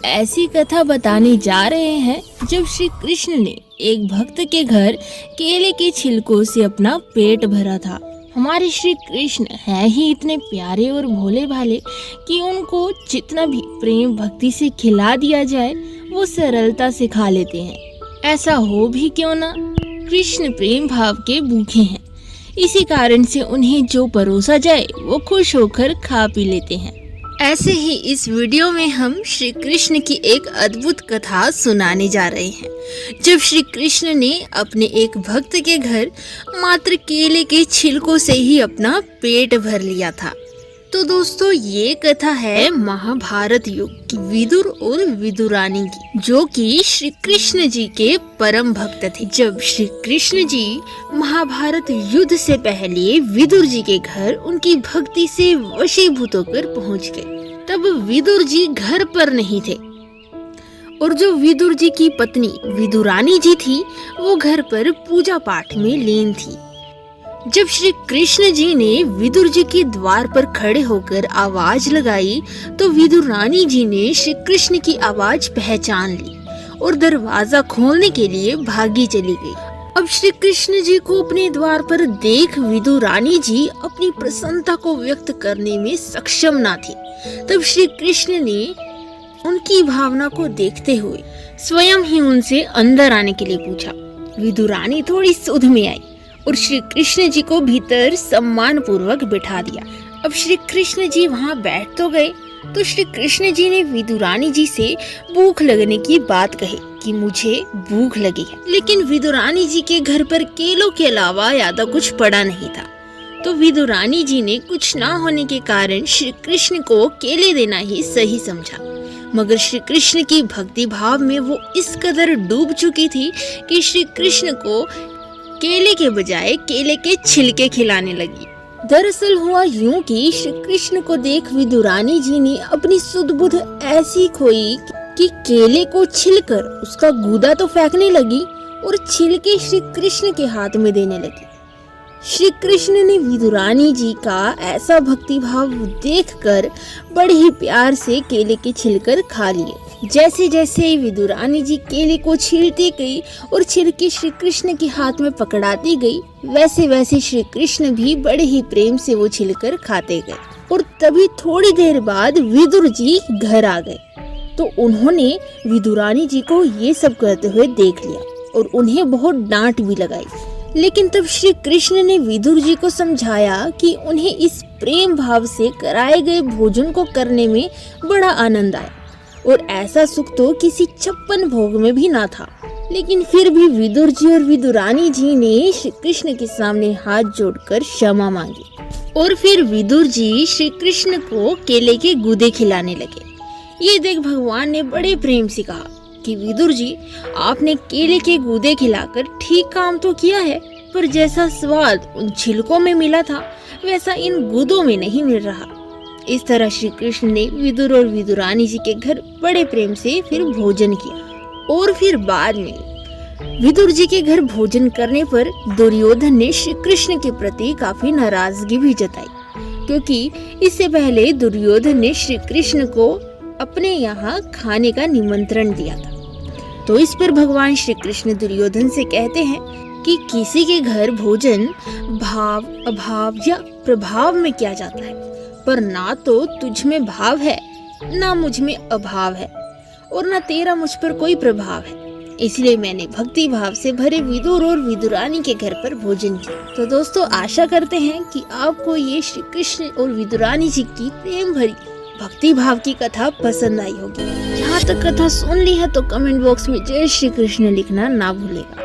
ऐसी कथा बताने जा रहे हैं जब श्री कृष्ण ने एक भक्त के घर केले के छिलकों से अपना पेट भरा था। हमारे श्री कृष्ण हैं ही इतने प्यारे और भोले भाले कि उनको जितना भी प्रेम भक्ति से खिला दिया जाए वो सरलता से खा लेते हैं। ऐसा हो भी क्यों ना, कृष्ण प्रेम भाव के भूखे हैं, इसी कारण से उन्हें जो परोसा जाए वो खुश होकर खा पी लेते हैं। ऐसे ही इस वीडियो में हम श्री कृष्ण की एक अद्भुत कथा सुनाने जा रहे हैं। जब श्री कृष्ण ने अपने एक भक्त के घर मात्र केले के छिलकों से ही अपना पेट भर लिया था। तो दोस्तों, ये कथा है महाभारत युग की विदुर और विदुरानी की, जो कि श्री कृष्ण जी के परम भक्त थे। जब श्री कृष्ण जी महाभारत युद्ध से पहले विदुर जी के घर उनकी भक्ति से वशीभूत होकर पहुंच गए, तब विदुर जी घर पर नहीं थे और जो विदुर जी की पत्नी विदुरानी जी थी वो घर पर पूजा पाठ में लीन थी। जब श्री कृष्ण जी ने विदुर जी के द्वार पर खड़े होकर आवाज लगाई तो विदुर रानी जी ने श्री कृष्ण की आवाज पहचान ली और दरवाजा खोलने के लिए भागी चली गई। अब श्री कृष्ण जी को अपने द्वार पर देख विदुर रानी जी अपनी प्रसन्नता को व्यक्त करने में सक्षम न थी। तब श्री कृष्ण ने उनकी भावना को देखते हुए स्वयं ही उनसे अंदर आने के लिए पूछा। विदुर रानी थोड़ी सुध में आई और श्री कृष्ण जी को भीतर सम्मान पूर्वक बिठा दिया। अब श्री कृष्ण जी वहाँ बैठ तो गए तो श्री कृष्ण जी ने विदुरानी जी से भूख लगने की बात कही कि मुझे भूख लगी है, लेकिन विदुरानी जी के घर पर केलों के अलावा ज्यादा कुछ पड़ा नहीं था। तो विदुरानी जी ने कुछ ना होने के कारण श्री कृष्ण को केले देना ही सही समझा, मगर श्री कृष्ण की भक्ति भाव में वो इस कदर डूब चुकी थी कि श्री कृष्ण को केले के बजाय केले के छिलके खिलाने लगी। दरअसल हुआ यूं कि श्री कृष्ण को देख विदुरानी जी ने अपनी सुध-बुध ऐसी खोई कि केले को छिलकर उसका गूदा तो फेंकने लगी और छिलके श्री कृष्ण के हाथ में देने लगी। श्री कृष्ण ने विदुरानी जी का ऐसा भक्ति भाव देखकर बड़े ही प्यार से केले के छिलकर खा लिए। जैसे जैसे विदुरानी जी केले को छीलती गई और छिलके श्री कृष्ण के हाथ में पकड़ाती गई, वैसे वैसे श्री कृष्ण भी बड़े ही प्रेम से वो छिलकर खाते गए। और तभी थोड़ी देर बाद विदुर जी घर आ गए तो उन्होंने विदुरानी जी को ये सब करते हुए देख लिया और उन्हें बहुत डांट भी लगाई। लेकिन तब श्री कृष्ण ने विदुर जी को समझाया कि उन्हें इस प्रेम भाव से कराए गए भोजन को करने में बड़ा आनंद आया और ऐसा सुख तो किसी 56 भोग में भी ना था। लेकिन फिर भी विदुर जी और विदुरानी जी ने श्री कृष्ण के सामने हाथ जोड़कर क्षमा मांगी और फिर विदुर जी श्री कृष्ण को केले के गूदे खिलाने लगे। ये देख भगवान ने बड़े प्रेम से कहा कि विदुर जी, आपने केले के गूदे खिलाकर ठीक काम तो किया है, पर जैसा स्वाद उन छिलकों में मिला था वैसा इन गूदों में नहीं मिल रहा। इस तरह श्री कृष्ण ने विदुर और विदुरानी जी के घर बड़े प्रेम से फिर भोजन किया और फिर बाद में विदुर जी के घर भोजन करने पर दुर्योधन ने श्री कृष्ण के प्रति काफी नाराजगी भी जताई, क्योंकि इससे पहले दुर्योधन ने श्री कृष्ण को अपने यहाँ खाने का निमंत्रण दिया था। तो इस पर भगवान श्री कृष्ण दुर्योधन से कहते हैं कि किसी के घर भोजन भाव अभाव या प्रभाव में किया जाता है, पर ना तो तुझ में भाव है, ना मुझ में अभाव है और ना तेरा मुझ पर कोई प्रभाव है, इसलिए मैंने भक्ति भाव से भरे विदुर और विदुरानी के घर पर भोजन किया। तो दोस्तों, आशा करते हैं कि आपको ये श्री कृष्ण और विदुरानी जी की प्रेम भरी भक्ति भाव की कथा पसंद आई होगी। यहाँ तक कथा सुन ली है तो कमेंट बॉक्स में जय श्री कृष्ण लिखना ना भूलेगा।